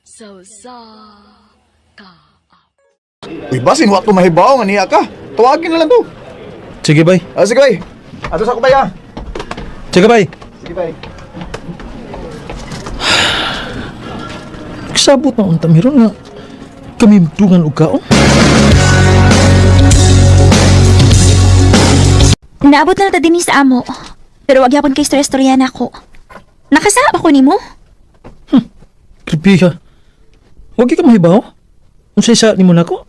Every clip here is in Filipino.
So sa ka. Uy, basin, wak to mahibaw, maniya ka. Tawagin na lang to. Sige, bay. Sige, bay. Ato sa ko, bay, ha? Sige, bay. Sige, bay. Kasabot na unta meron nga kami dungan og kaon. Naabot na ta din sa amo. Pero wag yapon kay istorya na ako. Nakasama ko nimo. Grabe ka. Huwag ka mahibaw. Unsay sa nimo nako?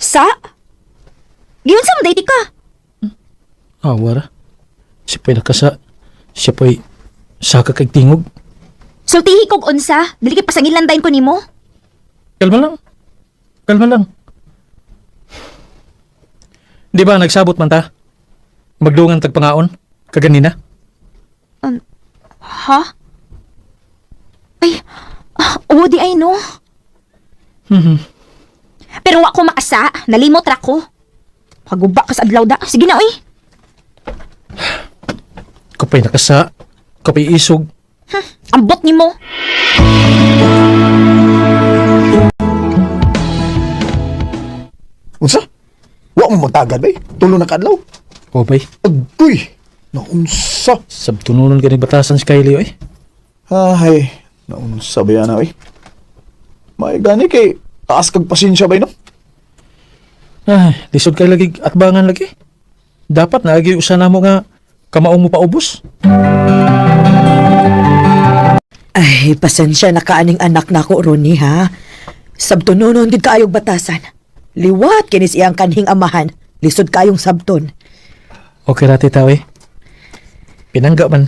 Sa? Giyon sa mo ka. Awara. Siya pa'y nakasa. Siya pa'y saka kay tingog. Sultihi kog unsa, dili kay pasangilandayn ko nimo. Kalma lang. Kalma lang. Di ba nagsabot man ta? Magdungan tagpangaon? Kaganina? Ha? Ay, oo di ay no. Pero wa ko makasa, nalimot ra ko. Paguba ka sa adlaw da. Sige na, oy. Kapay nakasa. Kapay isog. Ambot nimo. Unsa? Wak mo magtagad, bay. Tulo na kadlaw. O bay, Agoy! Naunsa? sabtununon ka ni batasan si Kylie eh. Ay, naunsa ba yan, ay? May gani kay taas kag pasensya, bay, no? Ay, lisod kay lagi at bangan lagi. Dapat na lagi usa namo nga kamaong mo paubos. Ay, pasensya na kaaning anak na ko, Ronnie, ha? Sabtunonon din kaayog batasan. Liwat kinis iyang kanhing amahan. Lisod kayong sabton. Okay ra tita eh. Pinangga man.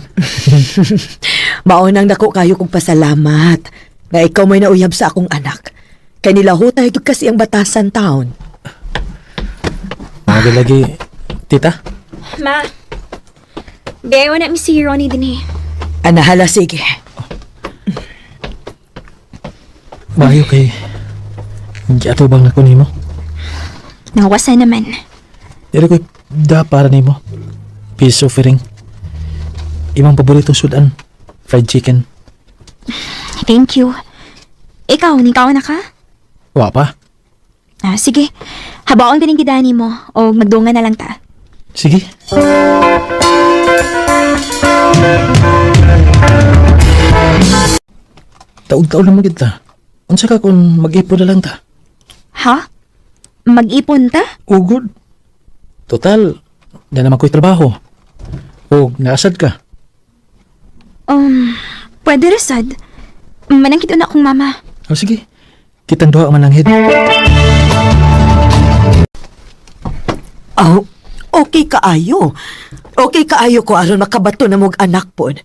Maunang dako kayo kong pasalamat na ikaw may nauyab sa akong anak. Kay nilahutay ito kasi ang batasan taon. Mga lagi, tita. Ma. Bewa na mi si Ronnie din eh. Anahala, sige. Mayo kay hindi ato bang nako nimo. Nawasa naman. Dili ko da para nimo. Peace offering. Imong paboritong sudan, fried chicken. Thank you. Ikaw, nikaw na ka? Wa pa. Sige. Habaon ka ng gidani mo o magdungan na lang ta. Sige. Taud-taud naman kita. Unsa ka kung mag-ipon na lang ta? Ha? Mag-ipon ta? Ugod. Total, na naman ko'y trabaho. O, naasad ka. Pwede resad. Manangkit na akong mama. O sige, kitang duha man lang hid. Oh, okay kaayo. Okay kaayo ko aron makabato na mong anak pod.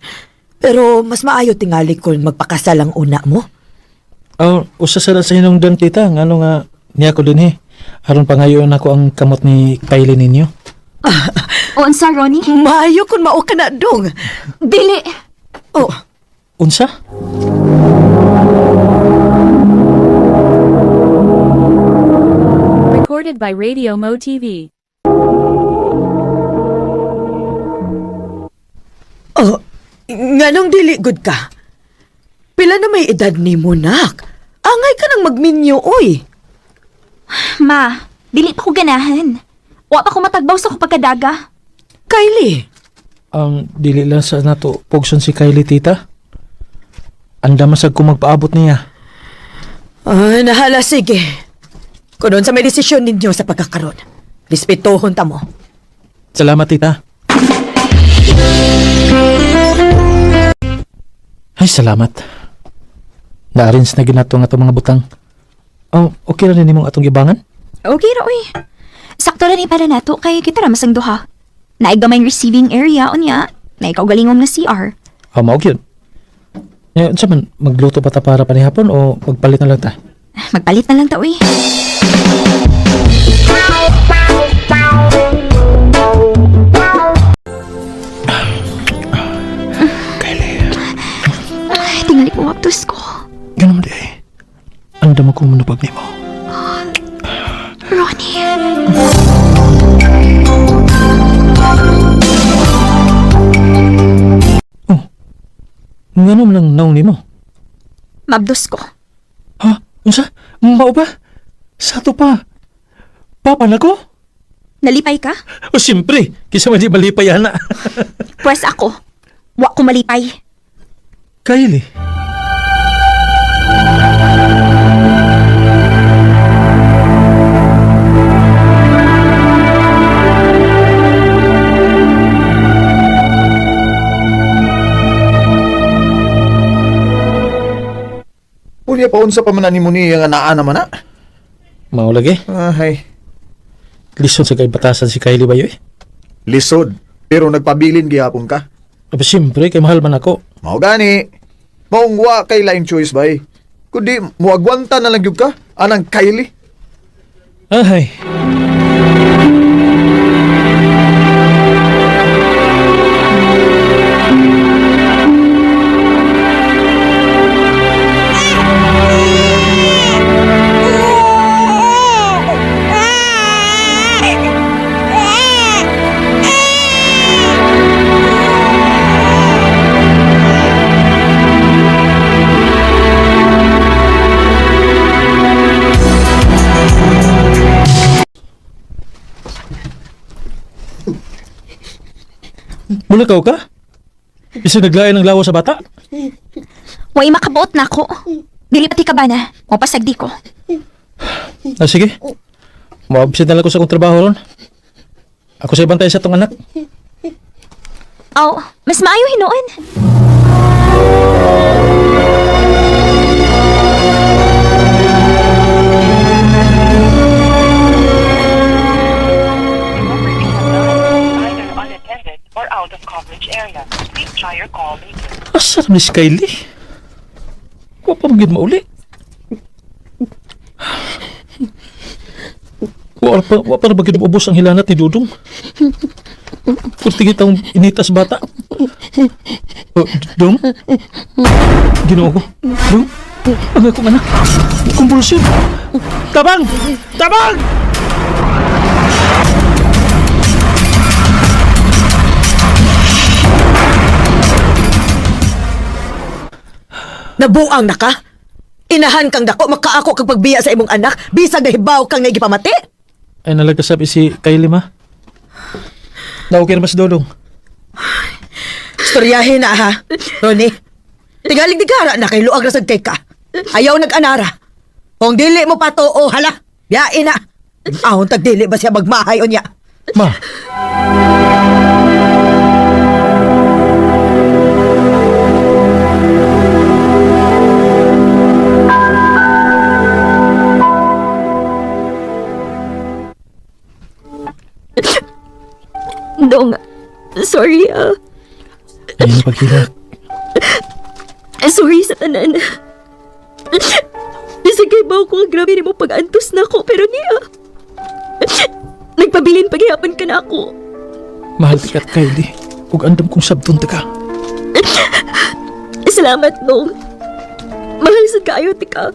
Pero mas maayo tingali kung magpakasal ang una mo. O, usa sa inong dan tita, nga ano nga niya ko din Aron pangayon ako ang kamot ni Kylie ninyo. O, unsa, Ronnie? Maayo kung mao ka na dong. Dili! Oh, Unsa? Recorded by Radio Mo TV. oh, nganong dili good ka? Pila na may edad ni mo, nak? Angay ka nang magminyo, oy. Ma, dili pa ko ganahan. Wa pa ko matagbaw sa ko pagkadaga. Kylie, Ang dili lang sa nato pugson si Kylie tita. Anda masag ko magpaabot niya. nahala sige. Kunon sa may desisyon ninyo sa pagkakaroon. Respetuhon ta mo. Salamat tita. Ay, salamat. Na-arrange na ginato nga itong mga butang. Oh, okay lang din mong atong gibangan? Okay ra, oy. Sakto ra ni para nato kay kita ra masang duha. Naigamay receiving area unya. Na ikaw galingom na CR. Oh, maog yun. Eh, sa man, magluto ba ta para panihapon o magpalit na lang ta? Magpalit na lang ta, uy. Kylie. Tingali ko waptos ko. Ganun mo di ay. Anda mo kung manubag ni mo. Ronnie. Ngano man ang naong nimo? Mabdos ko. Ha? Unsa? Mao ba? Sa to pa. Papa na ko? Nalipay ka? O siyempre, kisa man di malipay ana. Pwes ako. Wa ko malipay. Kylie. Unya paunsa pa man ni mo ni nga naa naman na. Mao lagi. Ay, Lison sa kay batasan si Kylie ba yoy? lisod. Pero nagpabilin gihapon ka. Aba siyempre, kay mahal man ako. Mao gani. Maong wa kay lain choice bay. Kundi muagwanta na lang gyud ka anang Kylie. Ay. Mulakaw ka? Bisa naglayan ng lawa sa bata? Way makabuot na ako. Dili pati ka ba na? Mapasagdi ko. Sige. Maabsent na lang ko sa akong trabaho ron. Ako sa ibantay sa tong anak. Aw, mas maayo hinuon. Either unattended or out of coverage area. Please try your call later. Asa naman si Kylie? Wa pa magid mauli. Wa pa na bagid maubos ang hilanat ni Dudong. Kurtingit ang initas bata. Oh, Dong? Ginoo ko. Dong? Ang akong anak. Kumbulsyon. Tabang! Tabang! Nabuang na ka? Inahan kang dako, makaako kang pagbiya sa imong anak, bisag nahibaw kang nagipamati? Ay nalagasabi si Kylie ma. Okay na ba si Dodong? Storyahin na ha, Ronnie. Tigalig digara na kay luag rasag kay ka. Ayaw nag-anara. Kung dili mo pa to, oh hala, biyain na. Ahon tagdili ba siya magmahay o niya? Ma. Dong, sorry Ayun na paghilak. Sorry sa tanan. Sige ba ako ang grabe ni mo pag-antos na ako, pero niya. Nagpabilin paghihapon ka na ako. Mahal ti kat Kylie. Ug andam kong sabton ta ka. Salamat, Dong. Mahal sa kayo, tika.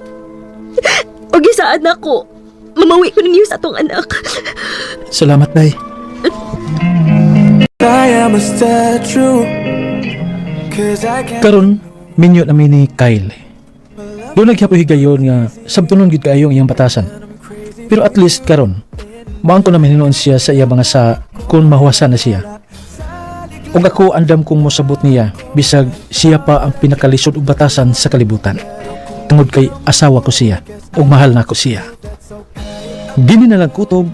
O gisaan na ako. Mamawi ko ninyo sa atong anak. Salamat, Day. Karon, minyo namin ni Kyle. Doon naghapoy higayon nga sabtunon gid kaayo ang iyang batasan. Pero at least karon, maang ko namin hinuon siya sa iya mga sa kung mahuwasan na siya. Ug ako andam kong mosabot niya bisag siya pa ang pinakalisod og batasan sa kalibutan. Tungod kay asawa ko siya ug mahal na ko siya. Dini na lang kutob.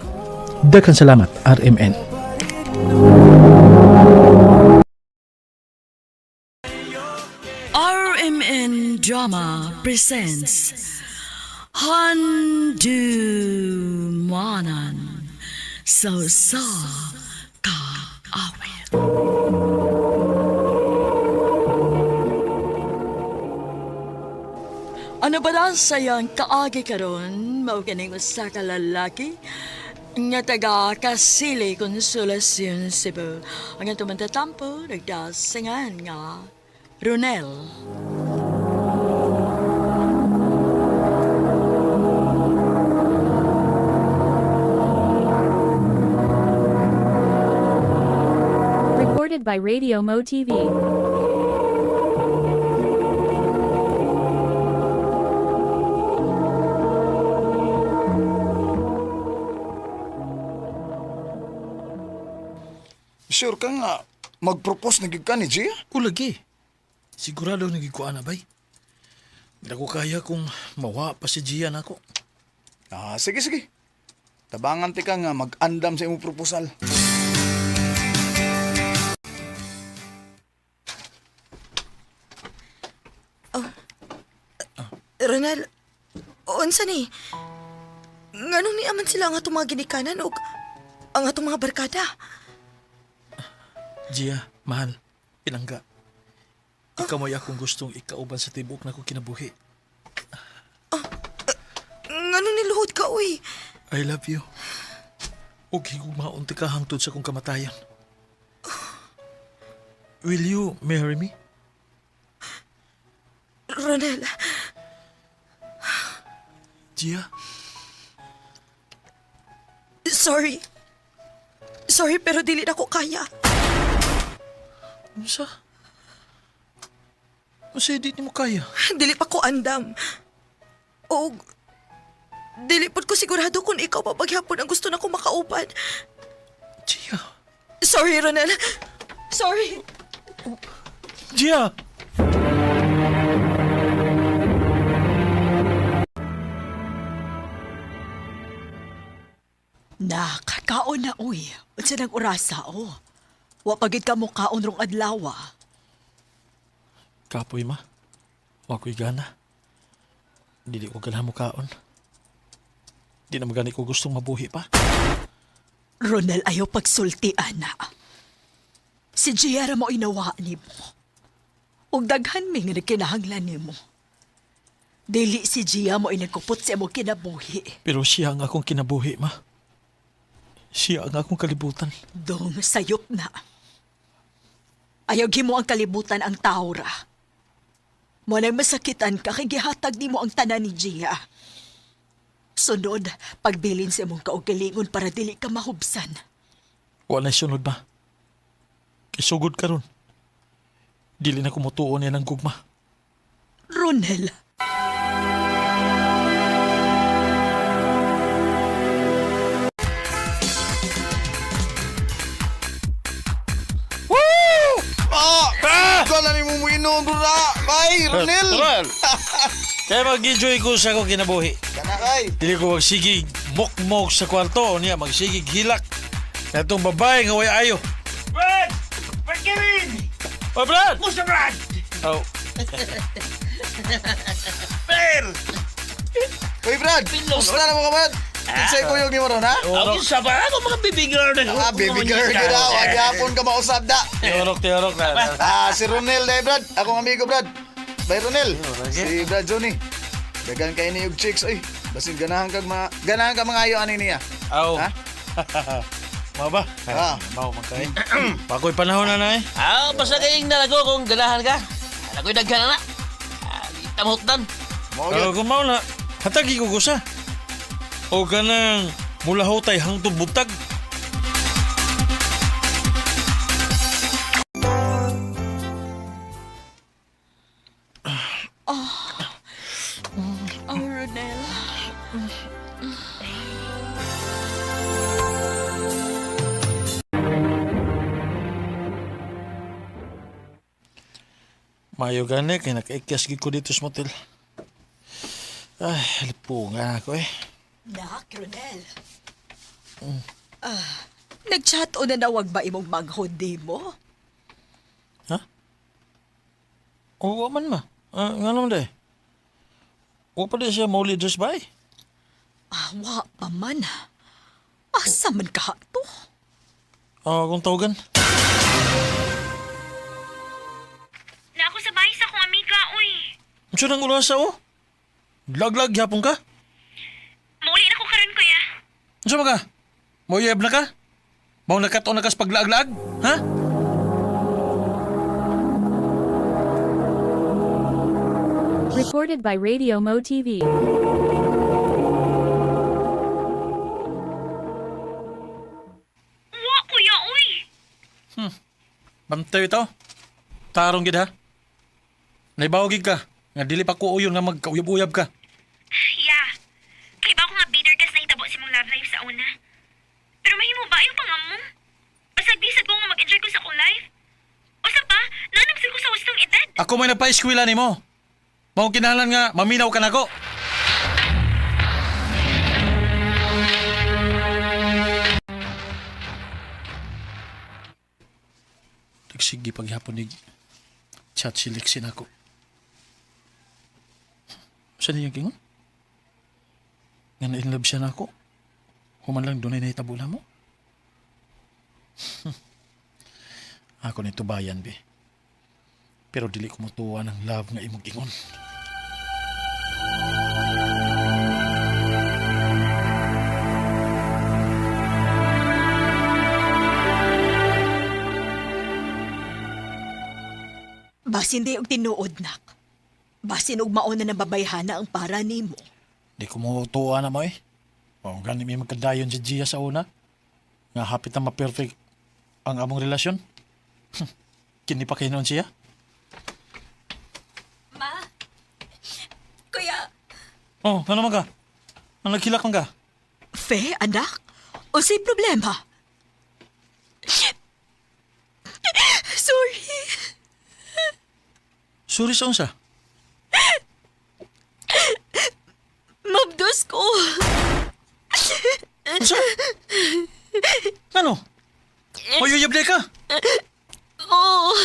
Daghang salamat, RMN. RMN Drama presents Handumanan So Sa Ka Awit. Ano ba na sayang kaagi karon mao kining usa ka lalaki nga taga Kasili Consolacion Cebu ang atong mantatampo nagdasingan nga Ronel. Recorded by Radio Mo TV. sure ka nga mag-propose na gid ka ni Gia? O lagi. Sigurado nagikuan na bay. Hindi ko kaya kung mawa pa si Gian ako. Ah, sige, sige. Tabangan ti ka nga mag-andam sa imong proposal. Ronel, unsa ni? Nganong ni aman sila ang atong mga ginikanan o ang atong mga barkada? Gia, mahal, pinangga. Ikaw may akong gustong ikauban sa tibok na ko kinabuhi. Nganong niluhod ka, uy? I love you. Huwag higumaon ti ka hangtod sa kong kamatayan. Will you marry me? Ronel, Gia? sorry. Sorry pero dili na ko kaya. Unsa? Unsa di mo kaya? Dili pa ko andam. O dili pod ko sigurado kung ikaw pa paghapon ang gusto na ko makauban. Gia? Sorry, Ronel. Sorry. Gia! Nakakaon na, uy. Unsa nang orasa, oh. Wa pagid ka mo kaon rong adlaw. Kapoy ma. Wa ko'y gana. Dili ko ganahan mo kaon. Di na magani ko gustong mabuhi pa. Ronel, ayaw pagsultian na. Si Giara mo inawa ni mo. Ug daghan mi nga nagkinahanglan ni mo. Dili si Gia mo inagkupot sa mo kinabuhi. Pero siya ang akong kinabuhi, ma. Siya ang akong kalibutan. Dong sayop na. Ayaw gimo ang kalibutan ang taura. Mo nang masakitan ka kay gihatag nimo ang tanan ni Gia. Sunod, pagbilin sa imong kaugalingon para dili ka mahubsan. Wala sunod ba? Kisugod ka ron. Dili na kumutuon yan ang gugma. Ronel, Gana ni mo mo inom na. Bye, Ronel. Kaya mag-enjoy ko sa akong kinabuhi. Kana kay. Dili ko magsigig mok-mok sa kwarto niya, magsigig hilak. Na itong babae nga way ayo. Brad! Pagkirin! Oh, Brad! Musta, Brad? Oh, Per! Uy, Brad. Gusto na mo ka, Brad? Kinsay ko yung ron, ha? Ang isa ba? Ako mga baby girl na. Ah, baby girl ka daw. Agyapon ka mausap da. tiyorok na. Si Ronel dahil, Brad. Akong amigo, Brad. Bye, Ronel. Si Brad Johnny. Dagan kayo ni yung chicks, oy. Basin ganahan ka mga ayo ani niya. Aw. Ha? Mga ba? Ah. Bawo man kay. Bagoy panahon na eh. Basta kayong nalago kung ganahan ka. Ako'y daghan na. Tamutdan. Mo Pero gyud. kung mao na, hatagi ko gusa. O kanang mula hotay hangtod butag. oh Ronel. Mayo gani kay nakaikyas gid ko dito sa motel. Ay, lipo nga ako eh. Nak, Ronel. Nag-chat o nanawag ba imong manghod di mo? Ha? Oo man ma. Nga naman day. O pa di siya mauli just by. Wa pa man. Asa man ka to? Kung tawagan. Na ako sa bahay sa akong amiga, uy. Unsa nang ulasa o? Laglag yapon ka? Mauli na ko karon, kuya. Unsa ba ka? Moyeb na ka? Mao nakato na kas paglaag-laag? Ha? Recorded by Radio Mo TV. Wa, kuya, uy. Bantay ito. Tarong gid ha. Naibawagig ka. Nga dili pa ko uyon nga magkauyab-uyab ka. Yeah. Kay ba ako nga bitter kas na itabo si mong love life sa una? Pero mahimo ba yung pangamong? Basag bisag ko nga mag-enjoy life? Usa pa, nanam ko sa ustong edad. Ako may napa-eskwela nimo. Mao kinahanglan nga maminaw ka nako. Sige paghapon ni chat si Lexin ako. Saan niya gingon? Nga na-inlove siya na ako. Human lang doon ay nahitabula mo. Ako nito bayan, be. Pero dili ko matuwa ng love nga imong ingon. Basin di og tinuod, nak. Basin og mauna na babayhana ang para nimo. Di ko matuwa na mo eh. O gani may magkadayon si Gia sa una. Nga hapit na ma-perfect ang among relasyon. Kini pa kayo noon siya? Ma, kuya. Oh, ano man ka? Ang nagkilak man ka? Fe, anak? O si problema? Sorry. Sorry sa unsa? Mabdos ko. Unsa? Ano? O yuyable ka? Oh.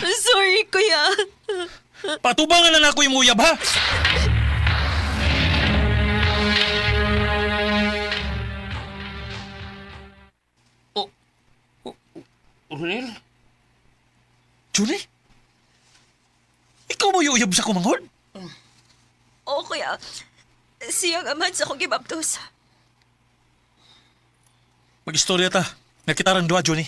Sorry, kuya. Patubangan na ako yung uyab ha? Ronel? Julie? Ikaw mo yuyab sa kumanghod? Oo, kuya. Siyang aman sa kong gibaptos. Mag-istorya ta. Nagkitarang duwa, Johnny.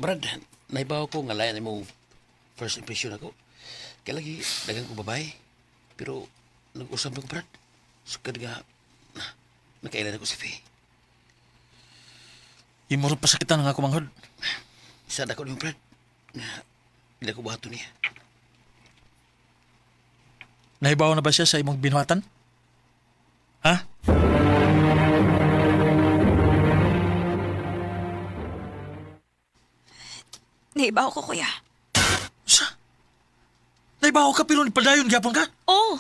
Brad, naibaw ko nga layan mo first impression ako. Kaya lagi dagang ko babae. Pero nag-usap ko, Brad. Sukad nga, nakailan ako si Faye. Imurot pa sakitan nga kumanghod. Isa na ko niyo, Brad. Hindi ko bahato niya. Nahibaw na ba siya sa imong binuhatan? Ha? Naibaw ko, kuya. Sa? Nahibaw ka pero padayon gyapon ka? Oh.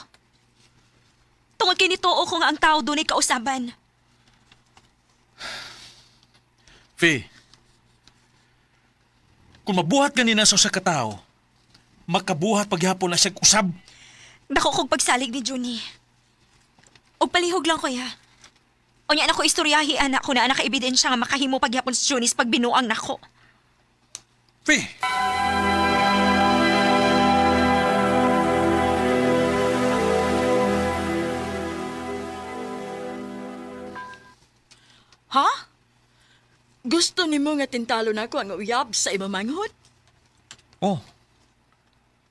Tungod kay nituo ko nga ang tao doon ay kausaban. Faye, kung mabuhat ganina sa usa ka tao, makabuhat paghapon na siya usab. Dako kog pagsalig ni Juni. Og palihog lang, kuya. O niya na ko istoryahi, anak ko na anak ebidensya nga makahimo paghapon sa Juni sa pagbinuang nako. Faye! Ha? Gusto nimo nga tintalo na ako ang uyab sa imong manghod? Oh,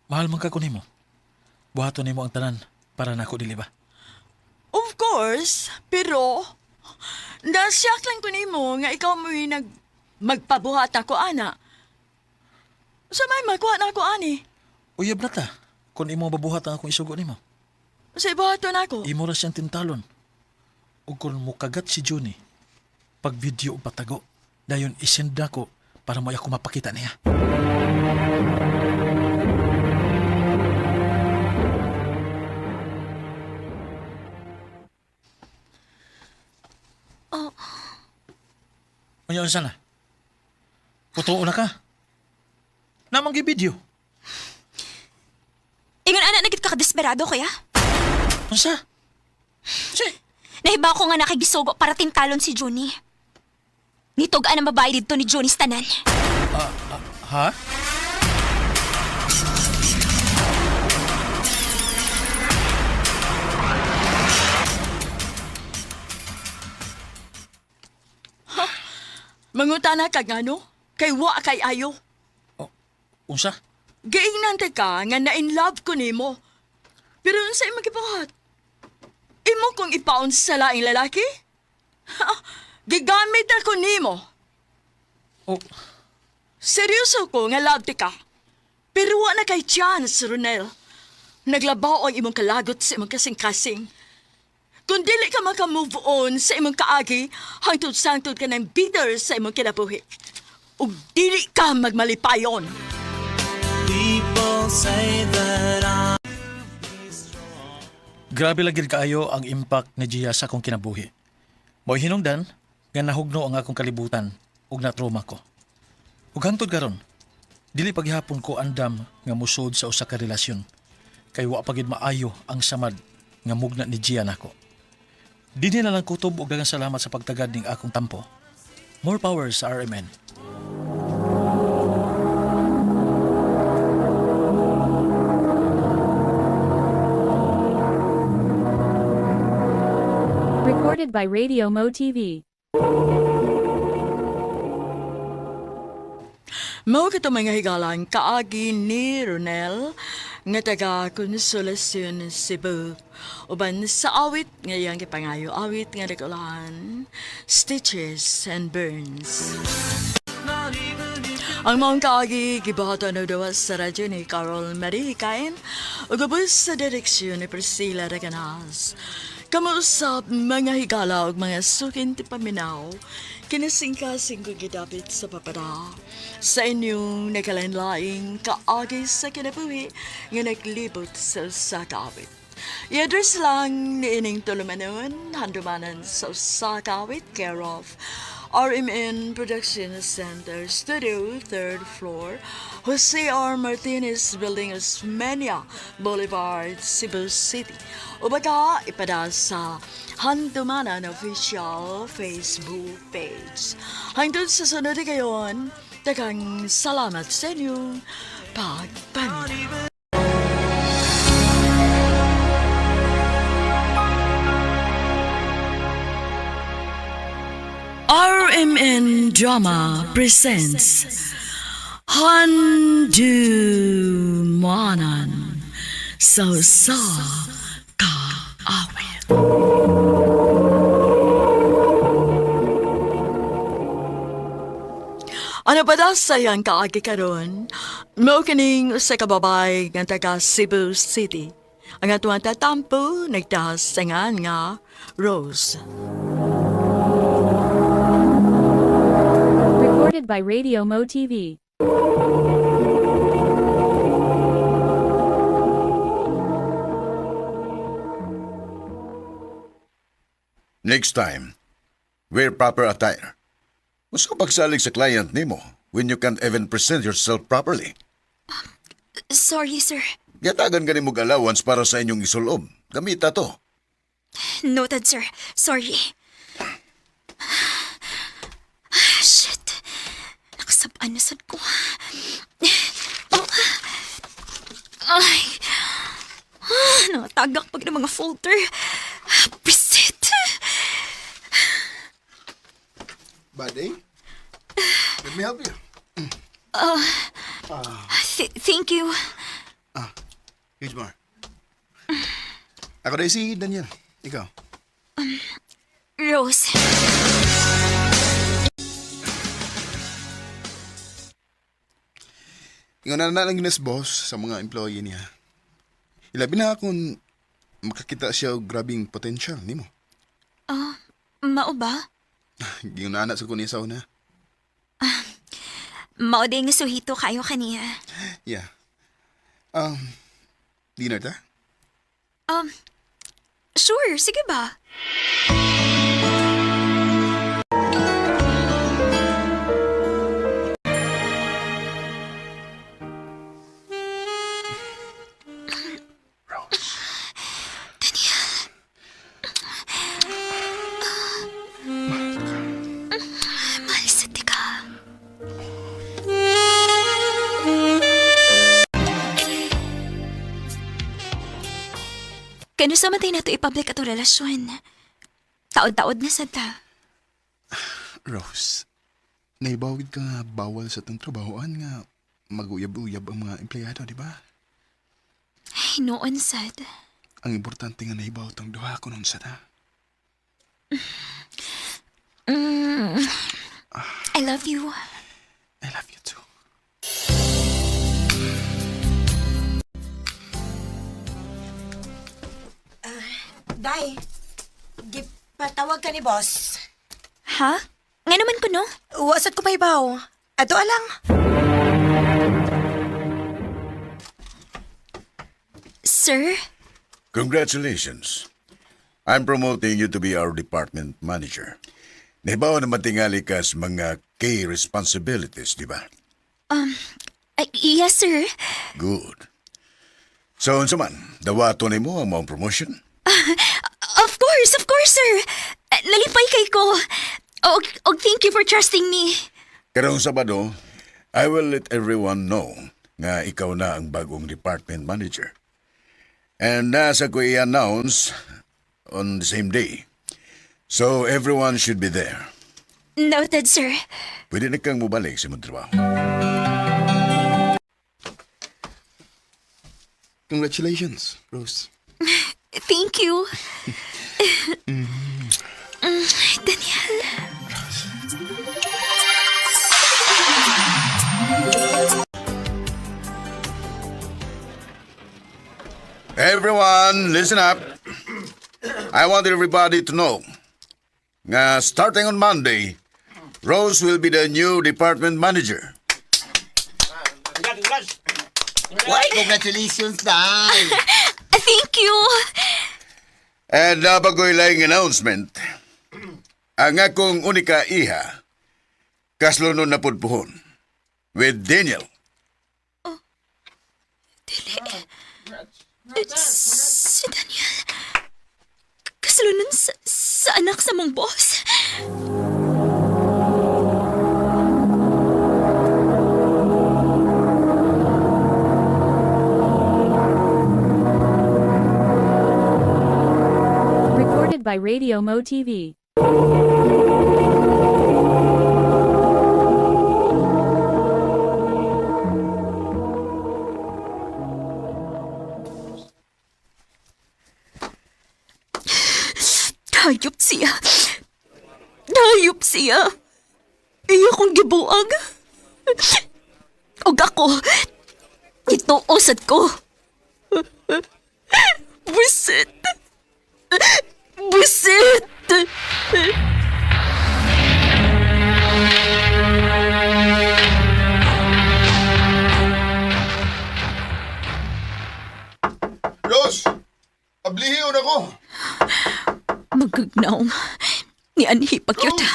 mahal man ka ko nimo. Buhaton nimo ang tanan para nako dili ba? Of course, pero nasyak lang ko nimo nga ikaw mo yung magpabuhat ako, ana. Sa may magkuha na ako, ani. Uyab na ta. Kung imo babuhat ang akong isugo nimo. Sa ibuhaton ako. Imo ra siyang tintalon. Ug kung mukagat si Johnny, pag video o patago, dayon isend ko para mo ako mapakita niya. Oh. Unya unsa na? Putuo na ka. Namang gi-video. Ingon anak nagit ka desperado, kuya. Unsa? Nahibaw ko nga nakagisugo para tintalon si Juni. Nitog-an ang babae dito ni Juni sa tanan. Ha? Mangutana ka nga, no? Kay wa kay ayo. Unsa? Giingnan ka nga na in love ko nimo. Pero unsa imong gibuhat? Imo kong ipaon sa laing lalaki? Ha, gigamit ako nimo. Oh, Seryoso ko nga love ka. Pero wa na kay chance, Ronel. Naglabaw ang imong kalagot sa imong kasing-kasing. Kung dili ka maka-move on sa imong kaagi, hangtod-sangtod ka ng bitter sa imong kinabuhi. Ug dili ka magmalipayon. Grabe lagi kaayo ang impact ni Gia sa akong kinabuhi. Mo'y hinungdan, nga nahugno ang akong kalibutan ug na-trauma ko. Ug hangtod karon, dili paghihapon ko andam nga musud sa usa ka relasyon. Kay wa pagid maayo ang samad nga mugna ni Gia nako. Dinhi na lang kutob og daghang salamat sa pagtagad ning akong tampo. More power sa RMN. Recorded by Radio Mo TV. Mao kato mga higalan kaagi ni Ronel nga taga Konsolasyon Cebu. Uban sa awit ngayang gipangayo awit nga nagulahan Stitches and Burns. Ang maong kaagi gibahatan na daw sa radyo ni Carol Marie Hikain ug ubos sa direksyon ni Priscilla Raganas. Kamuusap mga higala ug mga sukin ti paminaw, kinasingkasing ko gidapit sa papada. Sa inyong nakalanlaing kaagi sa kinabuhi nga naglibot sa sakawit. I-address lang ni ining tulumanon, handumanan sa sakawit, care of RMN Production Center, Studio, 3rd floor, Jose R. Martinez Building, Osmeña Boulevard, Cebu City. O baka ipada sa Handumanan Official Facebook page. Hangtod sa sunod kayon, tagang salamat sa inyong pagpaminaw. RMN Drama presents Handumanan sa kaawit. Ano ba daw sayang kaagi karon? Mao kining usa ka babay nga taga Cebu City. Ang atuang tatampo nagdasangan nga Rose. Recorded by Radio Mo TV. Next time, wear proper attire. Mas ka pagsalig sa client nimo when you can't even present yourself properly. Sorry, sir. Gatagan ka nimog allowance para sa inyong isulob. Gamita to. Noted, sir. Sorry. Shit. Nakasabaan na sad ko. Oh. Ay. Nakatagak pag ng mga folder. Preset. Buddy, let me help you. Thank you. Here's more. Ako na si Daniel. Ikaw. Rose. Ingon na lang ginas boss sa mga employee niya. Ilabi na kung makakita siya og grabing potential nimo. Mao ba? Gingon na anak sa kunin sa una. Mao din nga suhito kayo kaniya. Yeah. Dinner ta? Sure, sige ba? Kano sa matay na ito i-public ato relasyon? Taod-taod na sa ta. Rose, naibawid ka nga bawal sa tong trabahoan nga mag-uyab-uyab ang mga empleyado, di ba? Ay, noon sad. Ang importante nga naibaw tong duha ko nun sa ta. I love you. I love you too. Day, Patawag ka ni boss. Ha? Nga naman ko, no? Wasad ko paibaw. Ato alang. Sir? Congratulations. I'm promoting you to be our department manager. Nahibaw na matingali ka sa mga key responsibilities, di ba? Yes, sir. Good. So, unsa man, dawato ni mo ang mong promotion? Of course, sir. Nalipay kay ko. Og thank you for trusting me. Karong Sabado, I will let everyone know nga ikaw na ang bagong department manager. And nasa ko i-announce on the same day. So everyone should be there. Noted, sir. Pwede na kang mubalik sa mong trabaho. Congratulations, Rose. Thank you. Daniel. Everyone, listen up. I want everybody to know nga starting on Monday, Rose will be the new department manager. Why, congratulations, Dad. Thank you. And bagoy lang announcement, ang akong unika iha, kaslunon na pudpuhon, with Daniel. Si Daniel. Kasulunan sa anak sa mong boss. Recorded by Radio Mo TV. Hayop siya. Hayop siya. Iya kong gibuang. Og ako, ituosad ko. Busit. Busit. Rose, ablihiyon ako. Magagnaong. Ni Anhi pagyuta.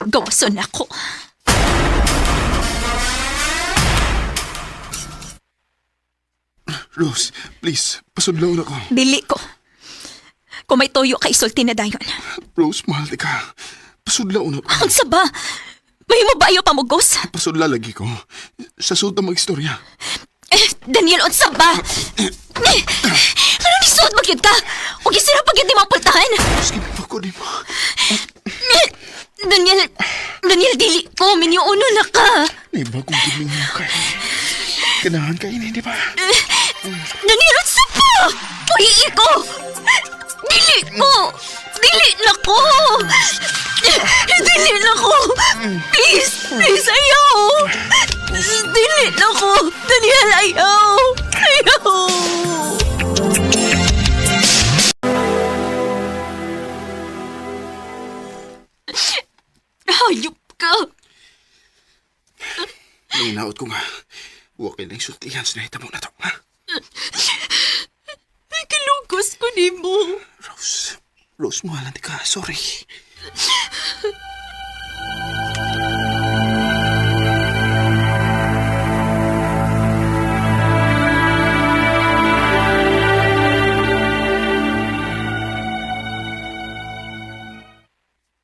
Gawason ako. Rose, please, pasudlaw ako. Dili ko. Kung may toyo ka isulti na dayon. Rose, mahal di ka. Pasudlaw na ako. Ang saba! May mo ba ayaw pamugos? Pasudla lagi ko. Sa suot na mag-istorya. Daniel, on saba! Ano ni suot magyud ka? Huwag isira pag yun di mapultahan. Sige, ako di mo. Daniel, dili ko. Minyuuno na ka. May bagong giming mo kay. Kanahan ka ini, di ba? Daniel, on saba! Uyi ko! Dili ko! Dili na ko! Dili na ko! Please, ayaw! Dili na ko! Daniel, ayaw! Ayaw! Hayop ka! Nanginaot ko nga. Huwag kayo na isultihan sa nahitamo na to, ha? Kilugos ko ni mo. Rose, mahalan di ka. Sorry.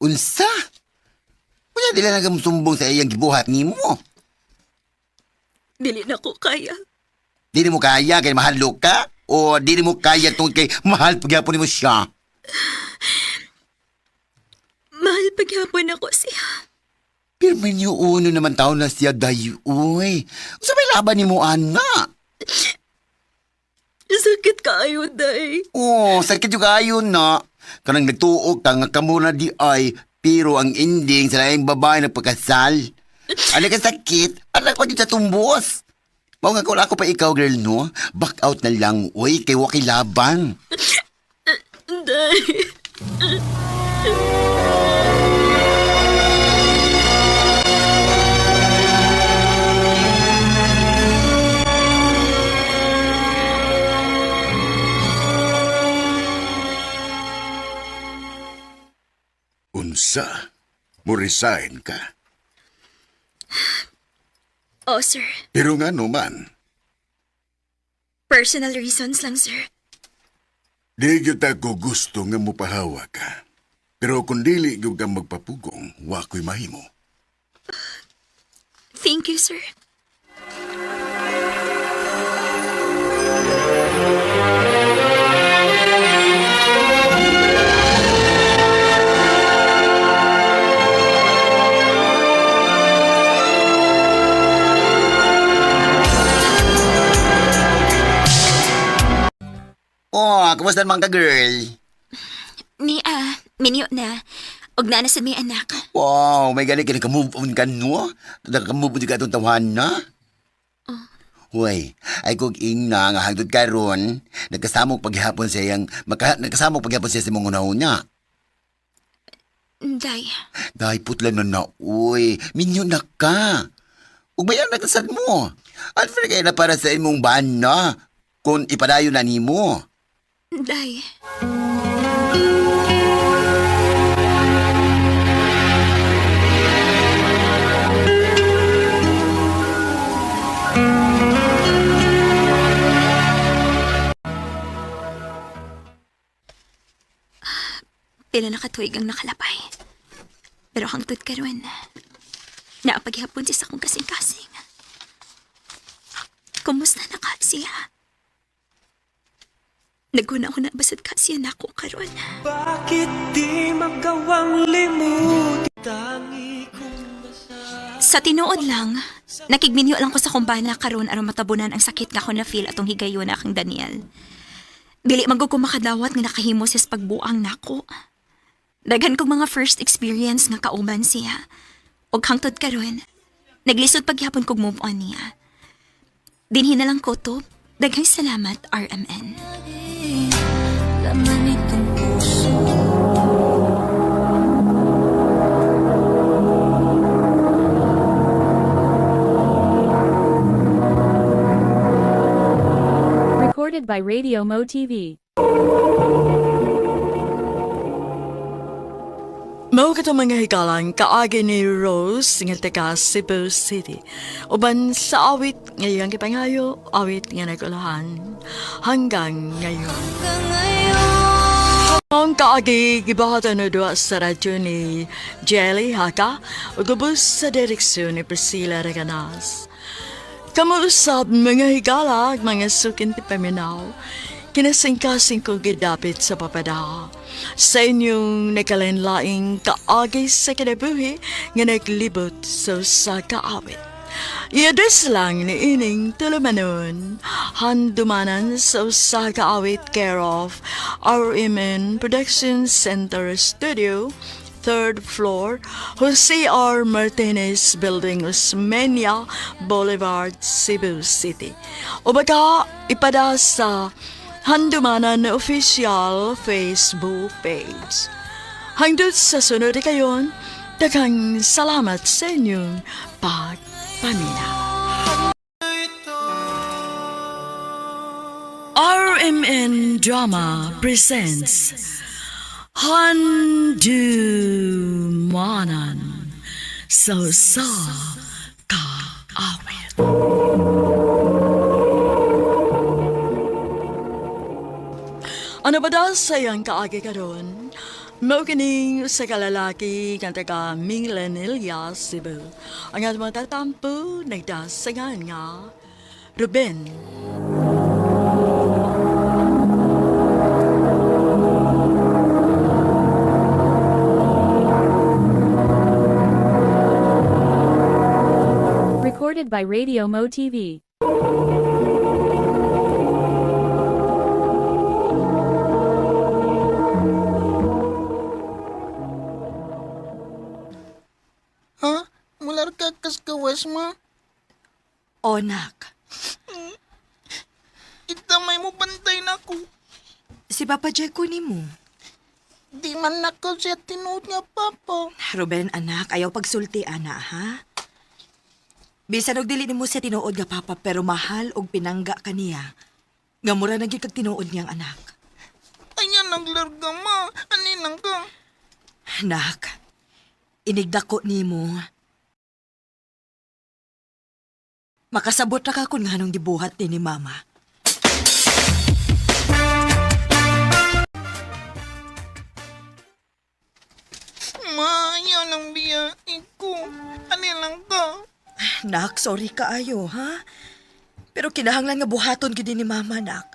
Unsa? Kuya, dila na sumbong sa iyang gibuhat ni mo. Dili na ko kaya. Dili mo kaya kay mahalo ka? O dili mo kaya tungkol kay mahal pagyapon mo siya? Mahal paghapon ako siya. Pero may uno naman tao na siya dayo, uy. Unsa may laban ni mo, ana? Sakit kaayo, day. Oh, sakit juga ayon na. Kanang nagtuok ka nga kamo na di ay, pero ang ending sa laing babae nagpakasal. Ano ka sakit? Anak pa sa tumbos. Mao nga kung ako pa ikaw, girl, no? Back out na lang, uy, kay wakilaban. Day. Unsa? Mo resign ka. Oh, sir. Pero nga naman, Personal reasons lang, sir. di gyud ako gusto nga mupahawa ka. Pero kung dili gyud ka magpapugong, wa ko'y mahimo. Thank you, sir. Oh, kumusta naman ka, girl? Minyo na. Og na sa may anak. Wow, may gani ka move on ka, no? Naka-move on ka itong tawahan na? Hoy, ay kog ina nga hangtod karon, nagkasamok paghapon siya nagkasamok paghapon siya sa mong una-una. Day. Day putlan na uy, minyo na ka. Ug bayan nagkasad mo. Alfred kay na para sa imong bana kung ipadayon na nimo. Day. Pila nakatuig ang nakalapay. Pero hangtod karon, naapaghapon siya sa akong kasing-kasing. Kumusta na ka siya? Naguna ko na basad ka siya na ako karon. Bakit di magawang limut tangi kong Sa tinuod lang, nakigminyo lang ko sa kumbana karon aron matabunan ang sakit nga ko na feel atong higayon na akong Daniel. Dili magug ko makadawat nga nakahimo siya sa pagbuang nako. Daghan kong mga first experience nga kauban siya. Og hangtod karon, naglisod paghapon kog move on niya. Dinhi na lang ko to. Daghang salamat, RMN. laman itong puso. Recorded by Radio Mo TV. Mao katong mga hikalang kaagi ni Rose nga taga Cebu City. Uban sa awit ngayong kipangayo, awit nga nagulahan hanggang ngayon. Ang kaagi gibahatan na doa sa radyo ni Jelly Haka ug ubos sa direksyon ni Priscilla Reganas. Kamuusap mga higala, mga sukin ti paminaw, kinasingkasing ko gidapit sa papada. Sa inyong nakalinlaing kaagay sa kinabuhi nga naglibot sa kaawit. Iadres lang ni ining tulumanon, handumanan sa usa kaawit care of RMN Production Center Studio, 3rd floor, Jose R. Martinez Building, Osmeña Boulevard, Cebu City. O baka ipada sa handumanan na official Facebook page. Hangtod sa sunod kayon, daghang salamat sa inyong pagpaminaw. RMN Drama presents Handumanan sa kaawit. Ano ba daw sayang kaagi karon? Mao kining sa kalalaki nga taga Minglanilla, Cebu. Ang atong mga tatampo nagdasangan nga Ruben. Recorded by Radio Mo TV. Ha? Mular ka kas kawas mo? Onak, Itamay mo bantay na ko. si Papa Jay ko ni mo. Di man ako siya tinuod nga papa. Ruben, anak, ayaw pagsulti, ana, ha? Bisan og dili nimo siya tinuod nga papa, pero mahal og pinangga kaniya. Nga mura na gyud kag tinuod niyang anak. Ayan naglarga ma. Aninang ka. Anak, inigdako nimo. Makasabot ra ka kung nganong gibuhat ni mama. Ma, ayaw nang biyain ko. Aninang ka. Nak, sorry kaayo, ha? Pero kinahanglan nga buhaton gid ni mama, nak.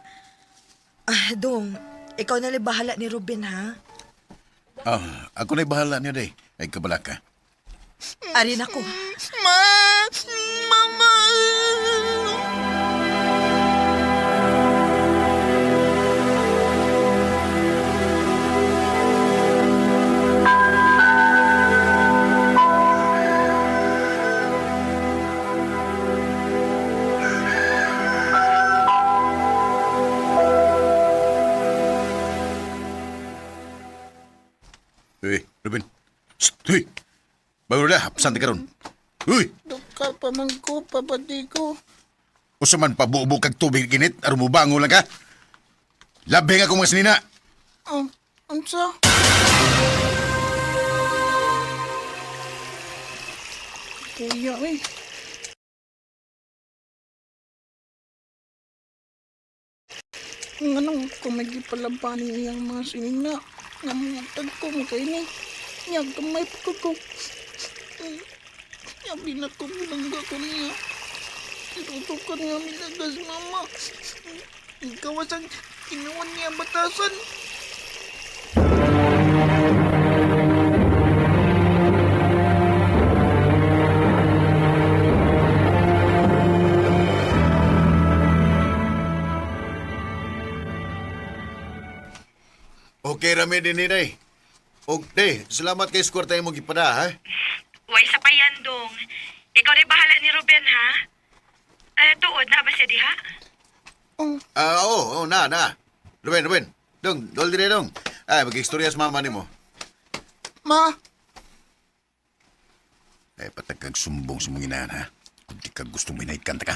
Dong, ikaw na lang bahala ni Ruben, ha? Ako na'y bahala niya day. Ay kabala ka. Arin ako. Ma! Mama! Uy, Ruben. Uy! Bago na, hapsan ka ron. Uy! Dukal pa man ko, papadi ko. Usa man pabubo kag tubig ginit, aron mo bango lang ka. Labi nga kung mga sinina. Unsa? Kuya, eh. Nganong ko magipalabanin iyang mga sinina. Nga mga tag ko mo kayo ni. Yang kamay pa ko. Yabi na ko bilangga ko niya. Tinutukan nga milagas mama. Ikaw asang inuwan niya batasan. Okay, rami din ni day. Okay, salamat kay square tayo mo gipada, ha? Way sa payan, Dong. Ikaw na bahala ni Ruben, ha? Tuod na ba siya diha? Oo, na. Ruben. Dong, dol dire dong. Ay, mag-istorya sa mama ni mo. Ma! Ay, patag kag sumbong sa mga inahan, ha? Kung di ka gusto mo inaikanta ka.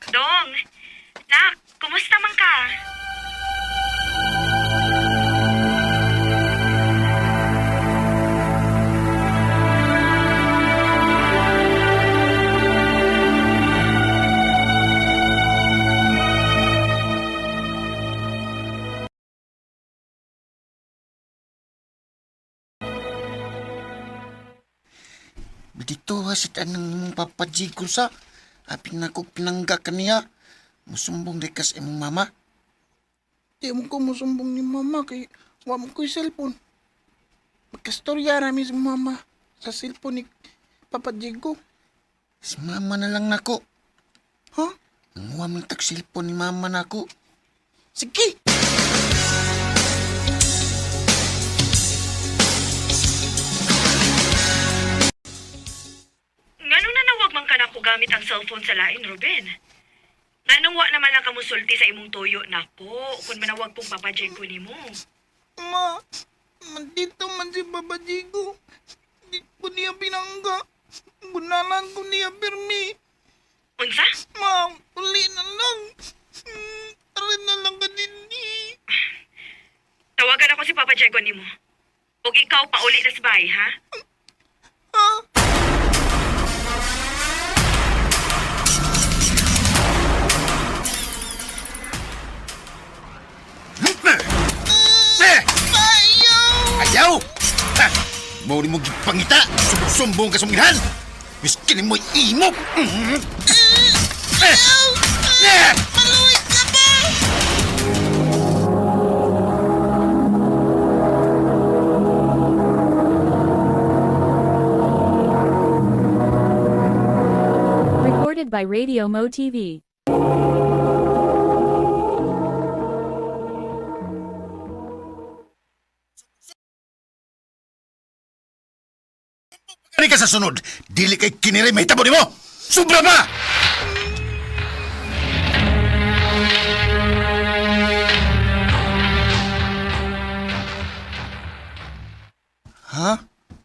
Dong, nak, kumusta man ka? Dito hasit anang papaji ko sa. Apin na ko pinangga kaniya. Musumbong dekas imong mama. Di mo ko musumbong ni mama kay wa mo ko'y cellphone. Magkastorya namin sa mama sa cellphone ni Papa Diego. Si mama na lang nako. Ha? Nanguha mo tag cellphone ni mama nako. Sige! Nganong nanawag man ka na ko gamit ang cellphone sa lain, Ruben? Nganong wa naman lang kamusulti sa imong tuyo, nako, kung manawag kong papajeng ko nimo. Ma, mandito man si Papa Diego. Di ko niya pinangga. Bunalan ko niya pirmi. Unsa? Ma, uli na lang. Arin na lang ka din ni. Tawagan ako si Papa Diego nimo. Og ikaw pauli na sa bahay, ha? Ayaw! Ha! Mauri mo gipangita! Sumbong ka sa minhan! Miskin mo imok! Maluwi ka ba? Recorded by Radio Mo TV. Kani ka sa sunod! Dili kay kiniri may tabo ni mo! Sobra ba!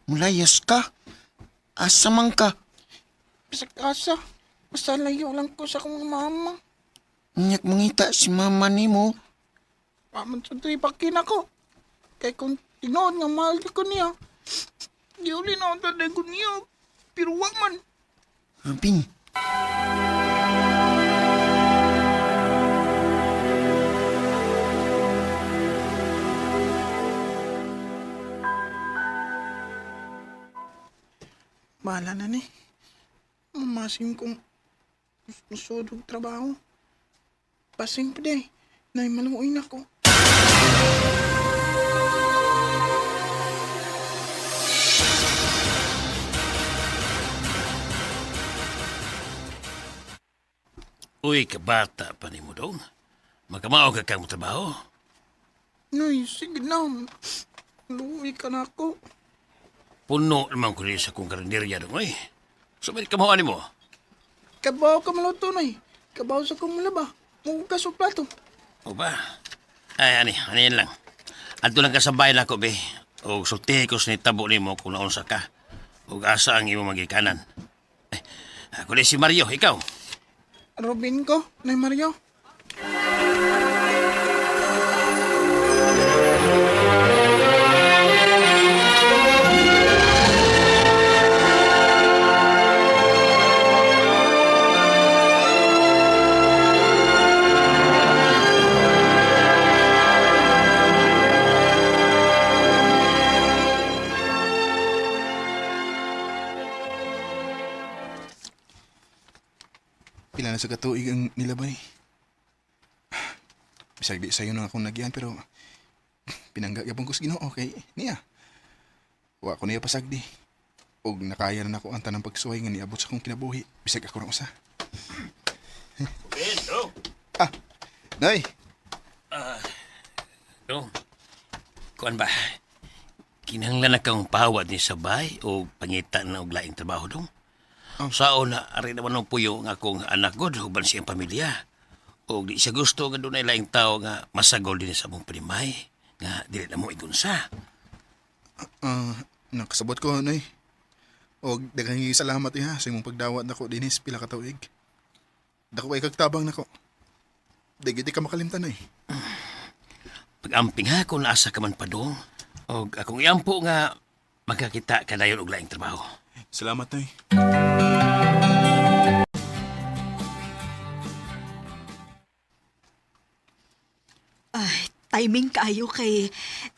Mulayas ka? Asa man ka? Bisag asa. Basta layo lang ko sa akong mama. Nyak mangita si mama ni mo. Paman sa tripakin ako. Kaya kung tinood nga mahal ko niya. Di uli na ako taday ko niya. Pero wag man. Robin. Bahala na ni. Mamasin kong musudog trabaho. Pasing pa day. Nay maluoy na ko. Uy, kabata pa ni mo dong. Magkamao ka kang trabaho. Nay, sige na. Maluoy ka na ako. Puno naman ko rin sa kong karinderya dong, uy. So, may kamawaan mo. Kabaw ka maluto, nay. Kabaw sa kong mulaba. Mugas o plato. O ba? Ay, ano yan lang. Adto lang ka sa bayan ako, be. O sulti ko sa nitabo ni mo kung naunsa ka. O asa ang imo magikanan. Eh, ako rin si Mario, ikaw. Robin ko, nay Mario. Pila na sa katuig ang nilabay. Bisag di sa'yo na akong nagyan pero pinanggagapon ko sa Ginoo kay niya. Wa ko niya pasagdi. Og nakaya na ako ang tanang pagsuhay nga niabot sa akong kinabuhi. Bisag ako na usa. Pedro! Nay! Kuan ba? Kinahanglan na kang pahawad ni sabay o pangita na og laing trabaho dong? Sao na ari naman ng puyo nga akong anak god uban siyang pamilya. O di siya gusto nga doon ay laing tao nga masagol din sa mong primay nga dili na mo igunsa. Nakasabot ko, Nay. Og daghang salamat ha sa imong pagdawat nako dinis pila ka tuig. Dako ay kagtabang nako. Di ka makalimtan, Nay. Pag-amping ha kung naasa ka man pa dong. O akong iampo nga magkakita ka dayon og laing trabaho. Salamat, Nay. Ay, timing kayo kay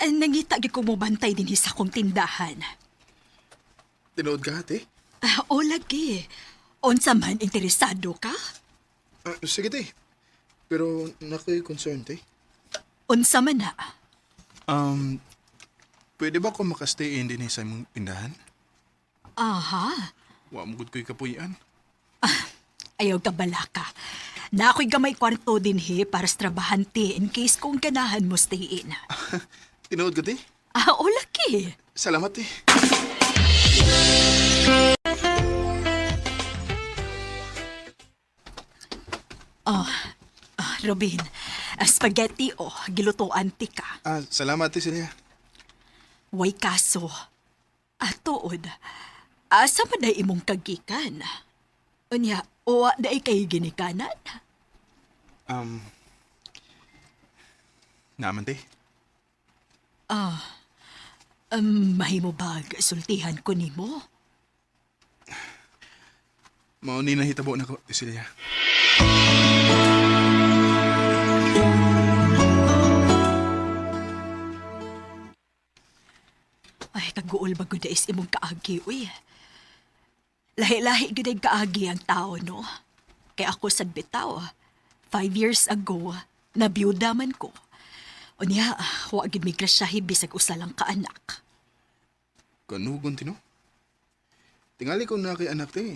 nangita gyud ko mo bantay din sa akong tindahan. Tinood ka, ate? O lagi. Unsa man interesado ka? Sige, te. Pero nako'y concern, te. Unsa man na? Pwede ba ako makastay in din sa imong tindahan? Aha. Wa mo gud ko'y kapuyan. Ayaw ka balaka. Na ako'y gamay kwarto din para sa trabahante in case kung ganahan mo stay in. Tinood ka, te? O lagi. Salamat, te. Robin, spaghetti gilutoan ti ka. Salamat, te, Celia. Way kaso. Tuod, asa man na imong kagikan? Unya, o da kay ginikanan? Naman, te. Mahimo ba sultihan ko nimo? Mauni na hitabo na ko, Celia. Ay, kaguol ba gud is imong kaagi, uy. Lahi-lahi gud kaagi ang tao, no? Kay ako sad bitaw. 5 years ago, nabiyuda man ko. Unya, wa gid mi grasyahi bisag usa lang ka anak. Kanugon, tino? Tingali ko na kay anak, te.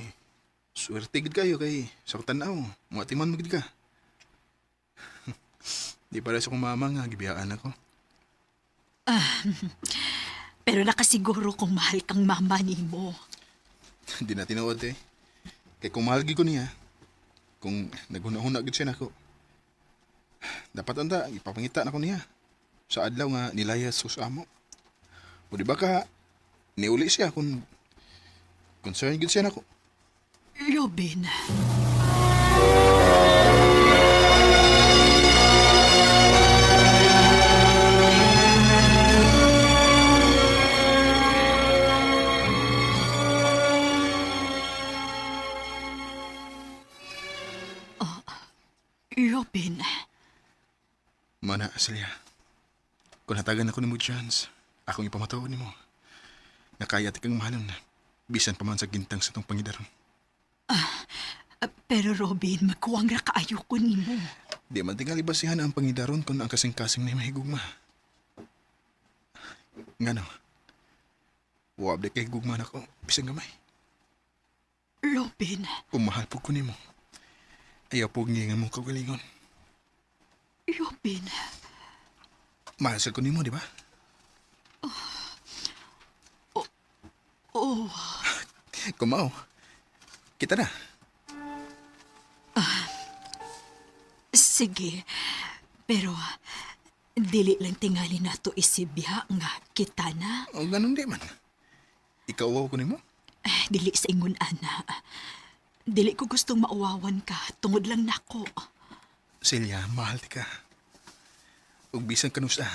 Swerte gid kayo kay sa tanaw. Mga timan mo gid ka. Di para sa kong mama nga, gibiyaan ako. Pero nakasiguro kung mahal kang mama nimo. Di na tinuod, te. Kay kung mahal gid ko niya, kung naghuna-huna gid siya nako, dapat anda, ipapangita na ko niya. Sa adlaw nga nilayas sus amo. O di ba ka, niuli siya kung concerned gid siya nako. Robin. Robin. Mana, Celia. Kung hatagan ako ni mo chance, akong ipamatawa ni mo. Nakaya ti kang mahalon na. Bisan pa man sa gintang sa tong pangidaron. Pero Robin, magkuwang ra kaayo ko nimo. Di man tingali basihan ang pangidaron kung ang kasing-kasing na mahigugma. Ngano? Wab de kay gugma na ko, bisang gamay. Robin. Kung mahal po ko ni mo, ayaw po ngingan mong kagalingon. Robin. Mahal ko ni mo, di ba? Oh. Kumaw. Kita na. Sige. Pero, dili lang tingali na to isibya nga kita na. O ganun di man. Ikaw awaw ko ni mo? Dili sa ingon, ana. Dili ko gustong mauwawan ka. Tungod lang nako. Celia, mahal ti ka. Ug bisan kanusa,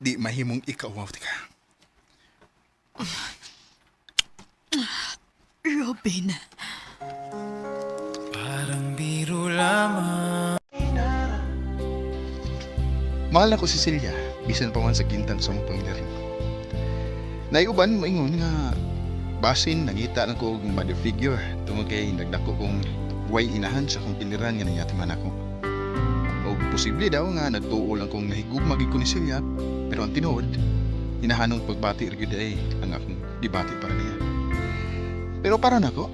di mahimong ikaw awaw ti ka. Robin. Parang biro lamang. Mahal na ko si Celia, bisan pa man sa gintan sa mong pangidaron. Naiuban, maingon nga basin nangita na ko og mother figure tungod kay nagdako kong way inahan sa kong piliran nga nangatiman ako. O posible daw nga nagtuo lang kong nahigugma gid ko ni Celia, pero ang tinuod, hinahanong pagbati rin ay ang akong dibati para niya. Pero para nako,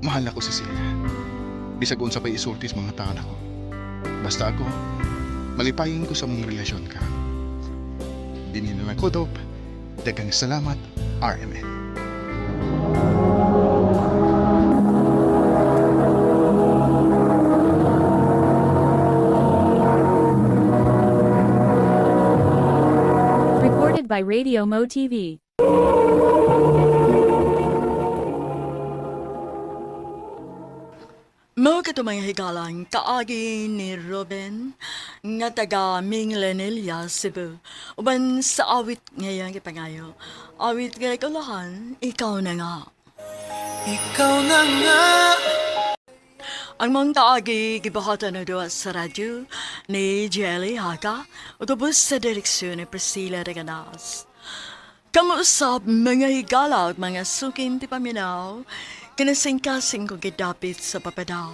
mahal na ko si Celia. Bisag unsa pa'y isultis mga taon ako. Basta ako, malipayin ko sa mong relasyon ka. Dinin na lang ko, Top. Dagang salamat, RMN. Recorded by Radio Mo TV. Mao kato mga higalang kaagi ni Robin nga taga Minglanilla, Cebu. Uban sa awit ngayon kipangayo. Awit nga kaulahan, ikaw na nga. Ikaw na nga. Ang mga kaagi gibahatan na doon sa radyo ni Jelly Haka utubos sa direksyon ni Priscilla Reganas. Kamuusap mga higala at mga sukin ti paminaw, kinasing-kasing ko gidapit sa papada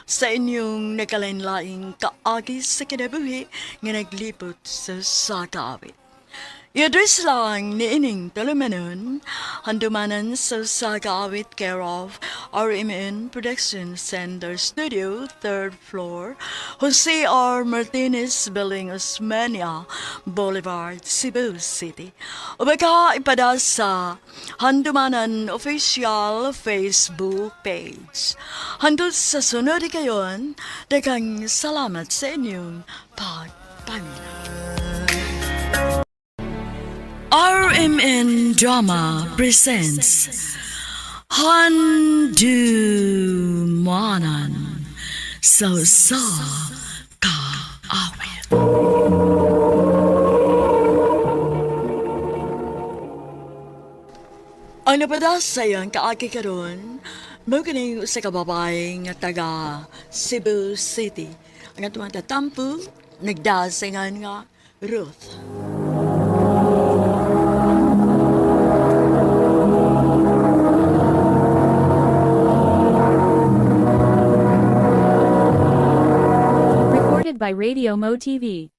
sa inyong nagkalain-laing kaagi sa kinabuhi nga naglipot sa kaawit. I-address lang ni ining talumanon, handumanan sa kaawit care of RMN Production Center Studio, 3rd floor, Jose R. Martinez Building, Osmeña Boulevard, Cebu City. O baka ipada sa handumanan official Facebook page. Handol sa sunod kayon, daghang salamat sa inyong pagpamilya. RMN Drama presents Handumanan sa kaawit. Ang napadas sa iyang kaagi karon, mo kining sa kababay nga taga Cebu City. Ang atong tatampo, nagdasingan nga Ruth. Recorded by Radio Mo TV.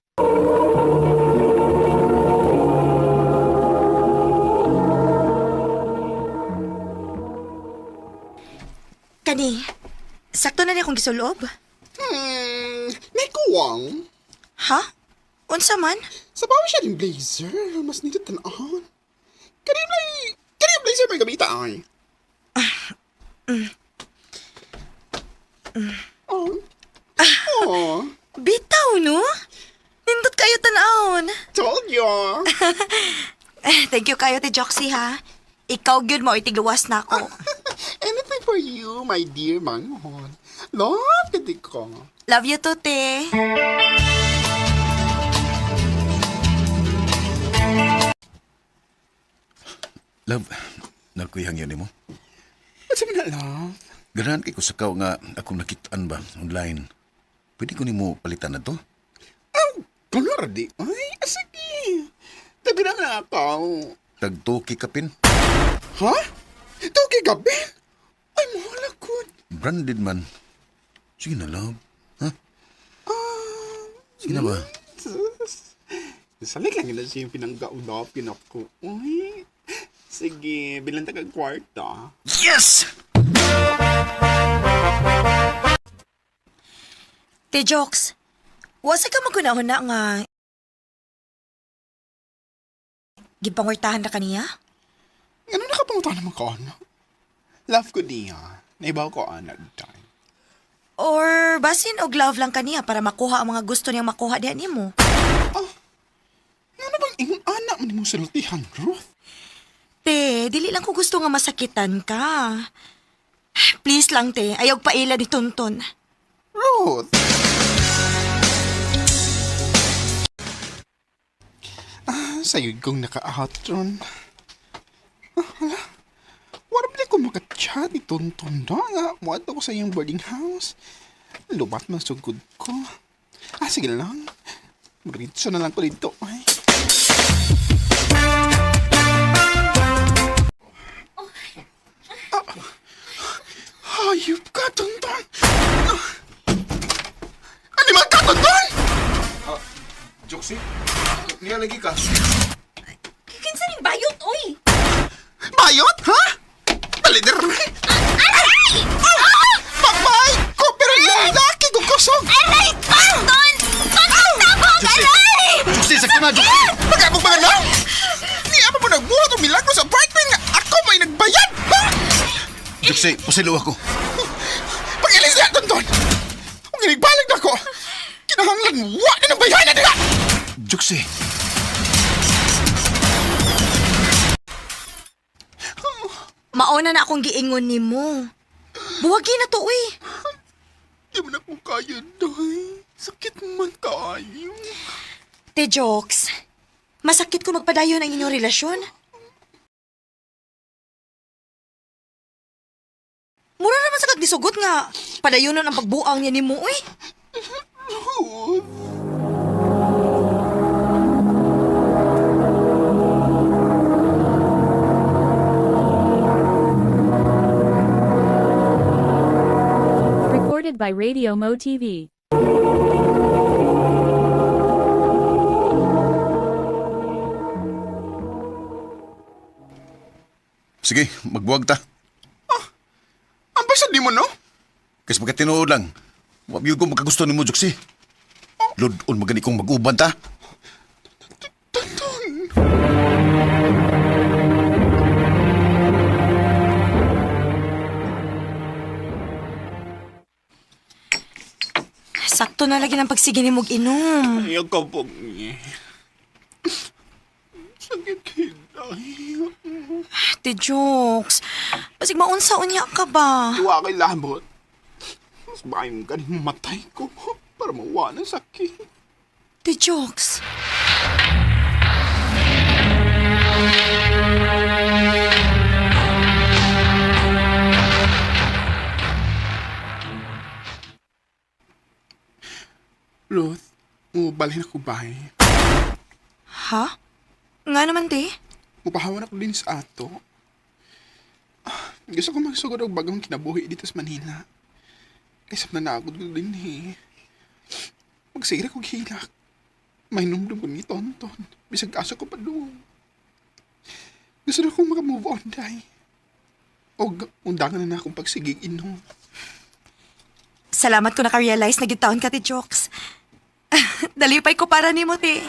Kani, sakto na niya kong gisulob. May kuwang. Ha? Unsa man? Sa bawi siya din blazer, mas nito tanahon. Kani blazer may gamita ay. Bitaw, no? Nindot kayo tanahon. Told you. Thank you kayo, Te Joxy, ha? Ikaw gyud mo, itigluwas na ako. Anything for you, my dear manghon. Love kiti ko. Love you too, Te. Love, nagkuyang yun mo. What's up na, love? Ganahan kay ko sa kao nga akong nakitaan ba online. Pwede ko nimo palitan na to? Kulor di. Ay, sige. Tabi na ako. Tagtoki kapin. Ha? Toki gabi? Ay, mahal ako. Branded man. Sige na, love. Ha? Sige na ba? Salik lang yun na siya yung pinanggaulapin ako. Uy. Sige, bilang taga-kwarta. Yes! Te Jox, wasa ka magunahon na nga gipangwartahan na kaniya? Ano nakapangutan naman ko, ano? Love ko niya. Naibaw ko, anak time. Or basin og love lang kaniya para makuha ang mga gusto niyang makuha dihan nimo? Ano bang ingon anak mo ni mo sultihan, Ruth? Te, dili lang ko gusto nga masakitan ka. Please lang, te. Ayaw paila ni Tonton. Ruth! Sayod kong naka-outron. Hala. Wala ba ko makachat ni Tonton na nga. Muad ako sa iyong boarding house. Lubat man sugod ko. Sige lang. Maritso na lang ko dito. Ay. Hayop ka, Tonton! Animal ka, Tonton! Joxy, niya lagi ka. Kinsa ning bayot, oy! Bayot, ha? Palider! Aray! Pagmay ko, pero lalaki ko kusog! Aray! Tonton! Tonton, tabog! Aray! Joxy, sakit na, Joxy! Pagkabog mga lang! Ni apa mo nagbuhat o milagro sa apartment nga ako may nagbayad! Ha? Joxy, pasilo ako. Pag-ilis niya, Tonton! Kung inigbalik na ako, kinahanglan wa na ng bayanan nila! Joxy. Mauna na akong giingon nimo. Buwagi na to, uy. Di mo na kung kaya, Day. Sakit man kayo. Te Jox, masakit ko magpadayon ang inyong relasyon. Mura naman sa kagdisugot nga. Padayonon ang pagbuang niya ni mo, uy. Recorded by Radio Mo TV. Sige, magbuwag ta. Ang basa di mo, no? Kasi pagkatinuod lang, wabiyod ko magkagusto ni mo, Joxy. Lodon magani kong mag-uban ta. Sakto na lagi ng pagsige ni mog inom. Ayaw ka po niya. Sakit Day. Te Jox, pasig maunsa-unya ka ba? Tuwa kay labot. Mas bahay mo galing matay ko para mawa ng sakit. Te Jox. Ruth, balhin ako bahay. Ha? Nga naman, te? Mupahawan ako din sa ato. Gusto ko magsugod og bagong kinabuhi dito sa Manila. Kaysa nanagod ko din eh. Magsira ko hilak. May numdum ko ni Tonton. Bisag asa ko pa doon. Gusto na akong makamove on, Day. O undangan na akong pagsigig inom. Salamat ko naka-realize na gitaon ka, te Jox. Dalipay ko para ni mo, te.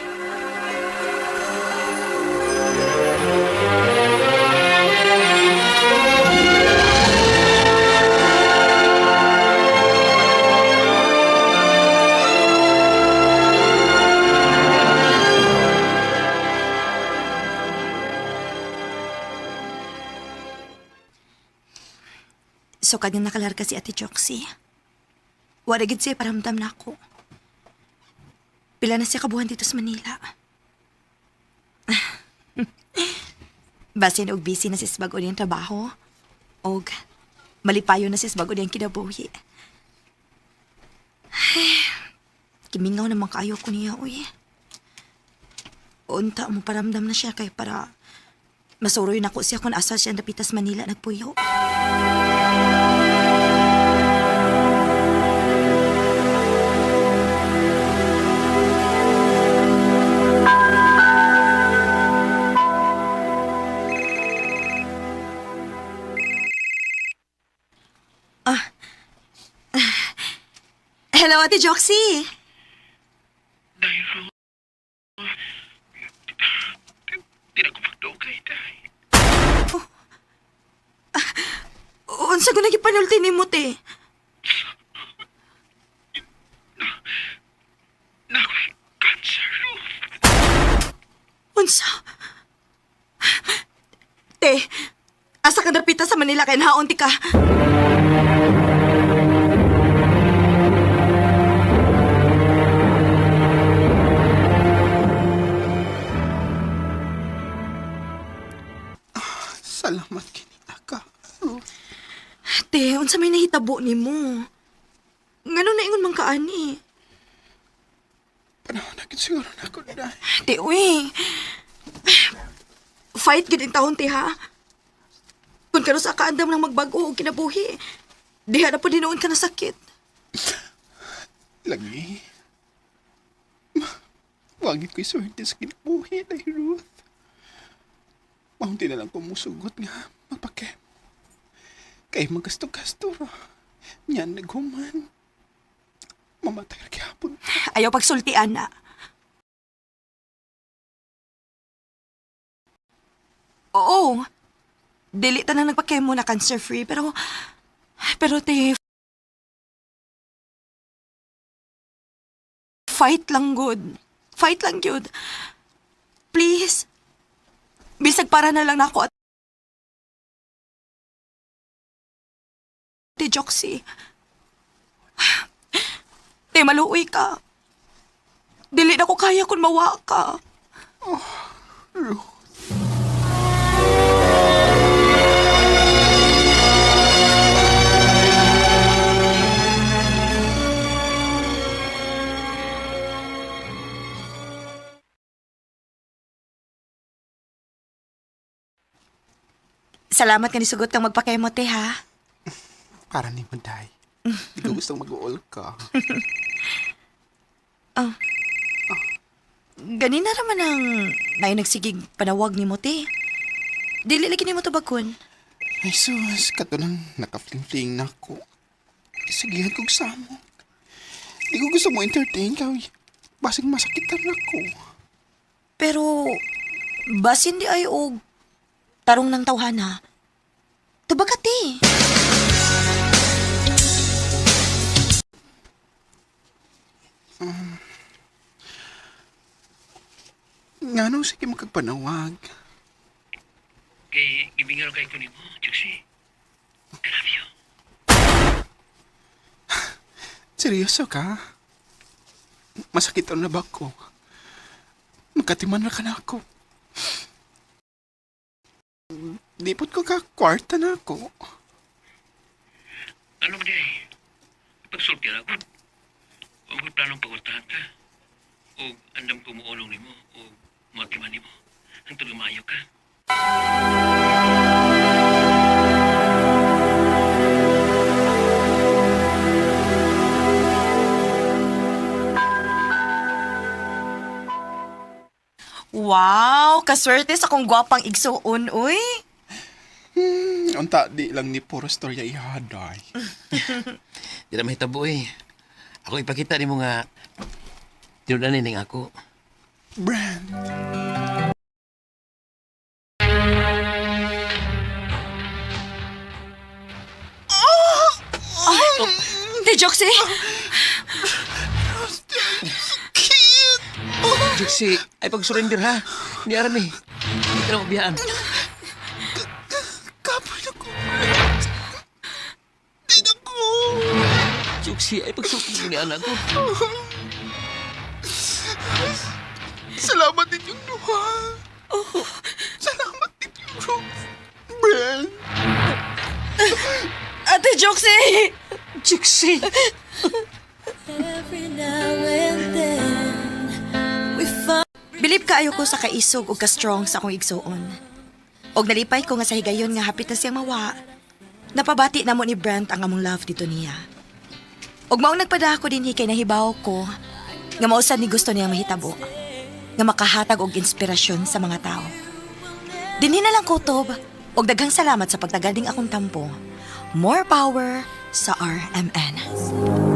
So kanyang nakalarga si Ate Joxy. Wala gid siya paramdam na ako. Pila na siya kabuhan dito sa Manila. Basin og busy na sis bago niyang trabaho. Og malipayo na sis bago niyang kinabuhi. Kimingaw naman kayo ko niya, uy. Unta mo paramdam na siya kay para masuroy na ko siya kung asa siya napitas Manila nagpuyo. Hello, Ate Joxy. Unsa ko nagipanulti ni mo, te? Unsa? Te, asa ka napita sa Manila kay nahaon ti ka? Salamat kinita ka. Te, unsa may nahitabo ni mo? Ngano na ingon man kaani? Panahon na siguro na ako na. Te, uy. Fight gid ang taon, te, ha? Kung kano sa kaandam lang magbago o kinabuhi, diha na po dinoon ka na sakit. Lagi. Wagit ko'y swerte sa kinabuhi na Ruth. Maunti na lang kumusugot nga magpakem. Kay magasto-gasto ra. Nyan naghuman. Mamatay ra gyapon. Ayaw pagsultian na. Oo. Dili ta na nagpakemo na cancer-free, pero te, fight lang good. Fight lang good. Please. Bisag para na lang nako at Ate Joxy. Te, maluoy ka. Dili na ko kaya kung mawa ka. Salamat ka ni sugot kang magpakemo, te, ha? Para ni Maday. Di ko gustong mag-uol ka. Ganina naman ang nagsigig panawag ni mo, te. Dili lagi ni mo tubakon. Ay sus, kato nang nakafling-fling na ako. Isagihan kong samok. Di ko gusto mo entertain ka. Basig masakitan ako. Pero, basin di ay og tarong ng tawhana. Tubagat, te. Nga no, sige magkagpanawag. Kay gibingan kay kunin mo, Joxy. I love you. Seryoso ka? Masakit na ba ko? Magkatiman na ka na ako. Dipot ko ka, kwarta na ako. Ano ba di? Pagsulti na ako. Huwag mo planong pagultahan ka. O andam ko muulong ni mo. O matiman ni mo. Hangtod lumayo ka. Wow, kaswerte sa kong gwapang igsuon, uy. Unta, di lang ni puro storya ihaday. Di na mahitabo eh. Ako ipakita ni mo nga tinudanin ning ako. Brand. Te Joxy? Joxy, ay pag-surrender ha. Hindi aram eh. Hindi ka na mabiyaan. Kapoy na ko. Juxi, ay pagsuko mo ni anak ko. Salamat din yung duha. Salamat din yung Rose. Brent. Ate Joxie! Juxi! Bilib kaayo ko sa kaisog o ka-strong sa akong igsuon. Og nalipay ko nga sa higayon nga hapit na siyang mawa. Napabati na mo ni Brent ang among love dito niya. Og maong nagpadako din kay nahibaw ko nga mausad ni gusto niyang mahitabo. Nga makahatag og inspirasyon sa mga tao. Dinhi na lang kutob og daghang salamat sa pagtagal ding akong tampo. More power sa RMN.